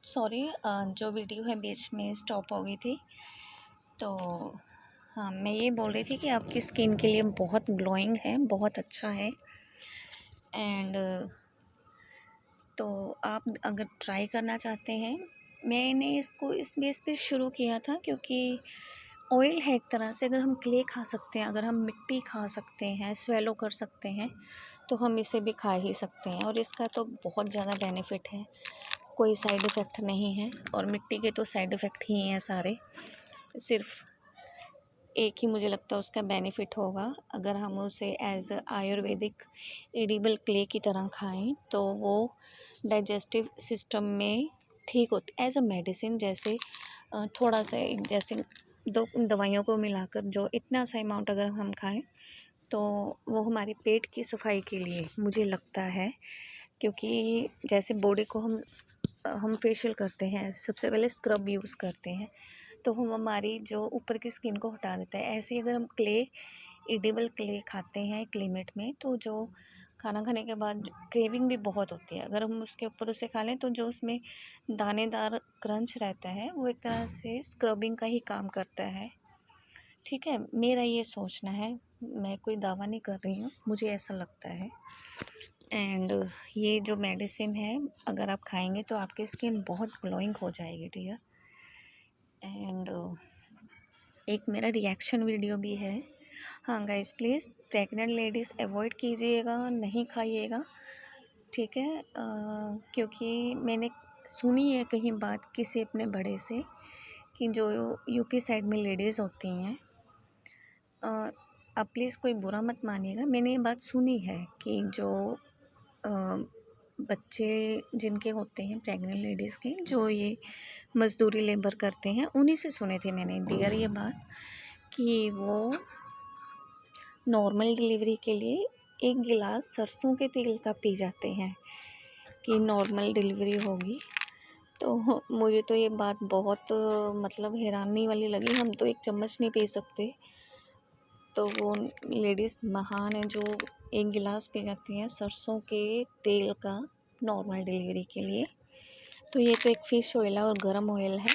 Sorry, जो video है बीच में स्टॉप हो गई थी। तो हाँ, मैं ये बोल रही थी कि आपकी स्किन के लिए बहुत ग्लोइंग है, बहुत अच्छा है। एंड तो आप अगर ट्राई करना चाहते हैं, मैंने इसको इस बेस पे शुरू किया था क्योंकि ऑयल है एक तरह से। अगर हम क्ले खा सकते हैं, अगर हम मिट्टी खा सकते हैं, स्वेलो कर सकते हैं, तो हम इसे भी खा ही सकते हैं। और इसका तो बहुत ज़्यादा बेनिफिट है, कोई साइड इफ़ेक्ट नहीं है। और मिट्टी के तो साइड इफ़ेक्ट ही हैं सारे, सिर्फ एक ही मुझे लगता है उसका बेनिफिट होगा। अगर हम उसे एज आयुर्वेदिक एडिबल क्ले की तरह खाएं तो वो डाइजेस्टिव सिस्टम में ठीक होती, एज अ मेडिसिन। जैसे थोड़ा सा जैसे दो दवाइयों को मिलाकर जो इतना सा अमाउंट अगर हम खाएं तो वो हमारे पेट की सफाई के लिए मुझे लगता है। क्योंकि जैसे बॉडी को हम फेशियल करते हैं, सबसे पहले स्क्रब यूज़ करते हैं, तो हम हमारी जो ऊपर की स्किन को हटा देता है। ऐसे ही अगर हम क्ले, एडिबल क्ले खाते हैं एक लिमिट में, तो जो खाना खाने के बाद क्रेविंग भी बहुत होती है, अगर हम उसके ऊपर उसे खा लें तो जो उसमें दानेदार क्रंच रहता है वो एक तरह से स्क्रबिंग का ही काम करता है। ठीक है, मेरा ये सोचना है, मैं कोई दावा नहीं कर रही हूँ, मुझे ऐसा लगता है। एंड ये जो मेडिसिन है अगर आप खाएंगे तो आपकी स्किन बहुत ग्लोइंग हो जाएगी डियर। एंड एक मेरा रिएक्शन वीडियो भी है। हाँ guys, please pregnant ladies avoid कीजिएगा, नहीं खाइएगा, ठीक है। क्योंकि मैंने सुनी है कहीं बात किसी अपने बड़े से कि जो यूपी साइड में लेडीज़ होती हैं, आप प्लीज़ कोई बुरा मत मानिएगा, मैंने ये बात सुनी है कि जो बच्चे जिनके होते हैं प्रेग्नेंट लेडीज़ के, जो ये मज़दूरी लेबर करते हैं, उन्हीं से सुने थे मैंने डियर ये बात कि वो नॉर्मल डिलीवरी के लिए 1 गिलास सरसों के तेल का पी जाते हैं कि नॉर्मल डिलीवरी होगी। तो मुझे तो ये बात बहुत मतलब हैरानी वाली लगी। हम तो 1 चम्मच नहीं पी सकते, तो वो लेडीज़ महान है जो 1 गिलास पी जाती हैं सरसों के तेल का नॉर्मल डिलीवरी के लिए। तो ये तो एक फ़िश ऑयल है और गर्म ऑयल है,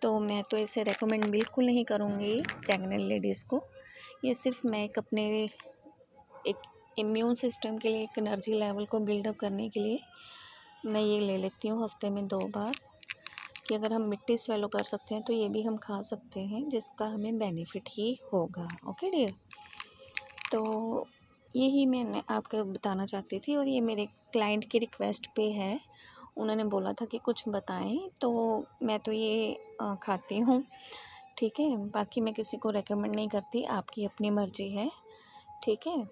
तो मैं तो इसे रेकमेंड बिल्कुल नहीं करूँगी प्रेग्नेंट लेडीज़ को। ये सिर्फ मैं एक अपने एक इम्यून सिस्टम के लिए, एक एनर्जी लेवल को बिल्डअप करने के लिए मैं ये ले लेती हूँ हफ्ते में 2 बार, कि अगर हम मिट्टी स्वेलो कर सकते हैं तो ये भी हम खा सकते हैं, जिसका हमें बेनिफिट ही होगा। ओके डियर, तो यही मैंने आपको बताना चाहती थी। और ये मेरे क्लाइंट की रिक्वेस्ट पे है, उन्होंने बोला था कि कुछ बताएं, तो मैं तो ये खाती हूँ, ठीक है। बाकी मैं किसी को रेकमेंड नहीं करती, आपकी अपनी मर्ज़ी है, ठीक है।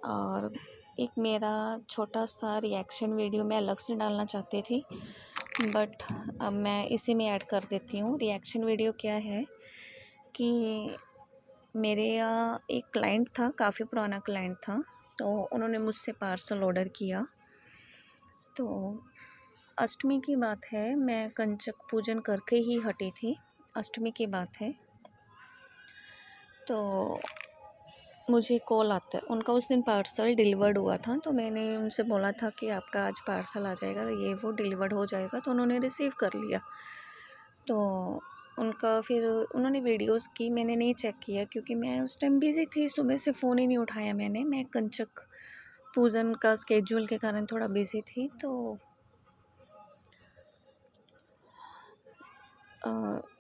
और एक मेरा छोटा सा रिएक्शन वीडियो मैं अलग से डालना चाहती थी, बट अब मैं इसी में ऐड कर देती हूँ। रिएक्शन वीडियो क्या है कि मेरे यहाँ एक क्लाइंट था, काफ़ी पुराना क्लाइंट था, तो उन्होंने मुझसे पार्सल ऑर्डर किया। तो अष्टमी की बात है, मैं कंचक पूजन करके ही हटी थी, अष्टमी की बात है। तो मुझे कॉल आता है, उनका उस दिन पार्सल डिलीवर्ड हुआ था, तो मैंने उनसे बोला था कि आपका आज पार्सल आ जाएगा, ये वो डिलीवर्ड हो जाएगा, तो उन्होंने रिसीव कर लिया। तो उनका फिर उन्होंने वीडियोस की, मैंने नहीं चेक किया क्योंकि मैं उस टाइम बिज़ी थी, सुबह से फ़ोन ही नहीं उठाया मैंने। मैं कंचक पूजन का स्केड्यूल के कारण थोड़ा बिज़ी थी, तो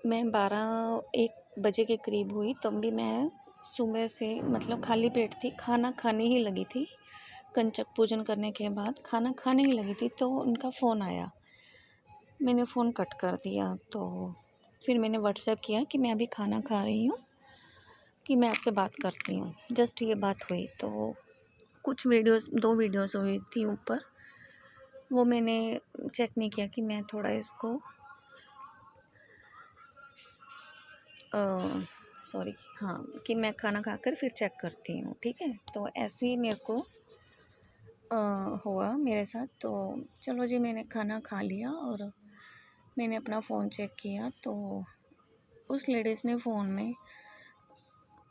मैं 12-1 बजे के करीब हुई, तब भी मैं सुबह से मतलब खाली पेट थी, खाना खाने ही लगी थी। कंचक पूजन करने के बाद खाना खाने ही लगी थी, तो उनका फ़ोन आया, मैंने फ़ोन कट कर दिया। तो फिर मैंने व्हाट्सएप किया कि मैं अभी खाना खा रही हूँ, कि मैं आपसे बात करती हूँ, जस्ट ये बात हुई। तो कुछ वीडियोस, 2 वीडियोस हुई थी ऊपर, वो मैंने चेक नहीं किया कि मैं थोड़ा इसको सॉरी, हाँ, कि मैं खाना खाकर फिर चेक करती हूँ, ठीक है। तो ऐसे ही मेरे को हुआ मेरे साथ। तो चलो जी, मैंने खाना खा लिया और मैंने अपना फ़ोन चेक किया, तो उस लेडीज़ ने फ़ोन में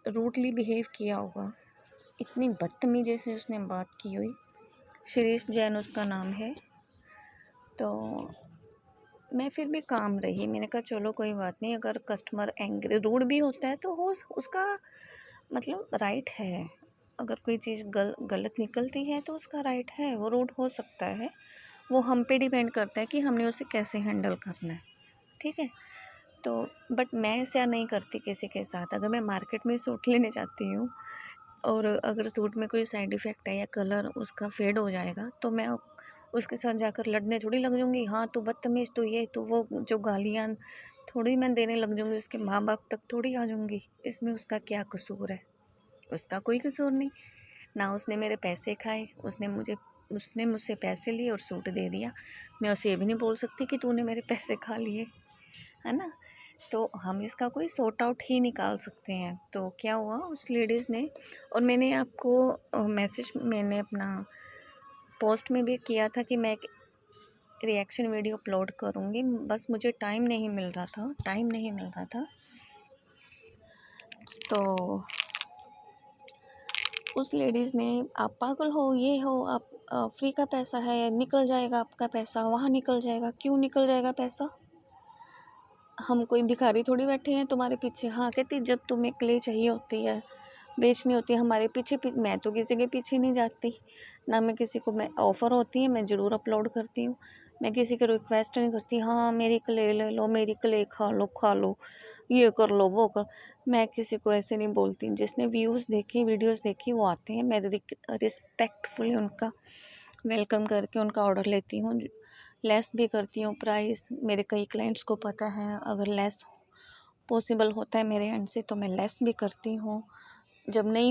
रूडली बिहेव किया होगा, इतनी बदतमीज़ी से उसने बात की हुई। शिरीष जैन उसका नाम है। तो मैं फिर भी काम रही। मैंने कहा चलो कोई बात नहीं, अगर कस्टमर एंग्री रूड भी होता है तो हो उसका मतलब राइट है। अगर कोई चीज़ गलत निकलती है तो उसका राइट है, वो रूड हो सकता है। वो हम पे डिपेंड करता है कि हमने उसे कैसे हैंडल करना है, ठीक है। तो बट मैं ऐसा नहीं करती किसी के साथ। अगर मैं मार्केट में सूट लेने जाती हूँ और अगर सूट में कोई साइड इफ़ेक्ट है या कलर उसका फेड हो जाएगा तो मैं उसके साथ जाकर लड़ने थोड़ी लग जाऊँगी। हाँ तू बदतमीज़, तो ये तो वो, जो गालियाँ थोड़ी मैं देने लग जाऊँगी, उसके माँ बाप तक थोड़ी आ जाऊँगी। इसमें उसका क्या कसूर है? उसका कोई कसूर नहीं ना। उसने मेरे पैसे खाए, उसने मुझसे पैसे लिए और सूट दे दिया। मैं उसे ये भी नहीं बोल सकती कि तूने मेरे पैसे खा लिए, है ना। तो हम इसका कोई सॉर्ट आउट ही निकाल सकते हैं। तो क्या हुआ उस लेडीज़ ने, और मैंने आपको मैसेज मैंने अपना पोस्ट में भी किया था कि मैं एक रिएक्शन वीडियो अपलोड करूँगी, बस मुझे टाइम नहीं मिल रहा था। तो उस लेडीज़ ने, आप पागल हो, ये हो, आप फ्री का पैसा है, निकल जाएगा आपका पैसा, वहाँ निकल जाएगा। क्यों निकल जाएगा पैसा? हम कोई भिखारी थोड़ी बैठे हैं तुम्हारे पीछे। हाँ कहती, जब तुम्हें क्ले चाहिए होती है, बेचनी होती है हमारे पीछे मैं तो किसी के पीछे नहीं जाती ना। मैं किसी को, मैं ऑफ़र होती है मैं ज़रूर अपलोड करती हूँ। मैं किसी को रिक्वेस्ट नहीं करती, हाँ मेरी क्ले ले लो, मेरी क्ले खा लो, ये कर लो, वो कर। मैं किसी को ऐसे नहीं बोलती। जिसने व्यूज़ देखे, वीडियोज़ देखी, वो आते हैं। मैं रिस्पेक्टफुली उनका वेलकम करके उनका ऑर्डर लेती हूँ। लेस भी करती हूँ प्राइस। मेरे कई क्लाइंट्स को पता है, अगर लेस पॉसिबल होता है मेरे एंड से तो मैं लेस भी करती हूँ। जब नहीं हो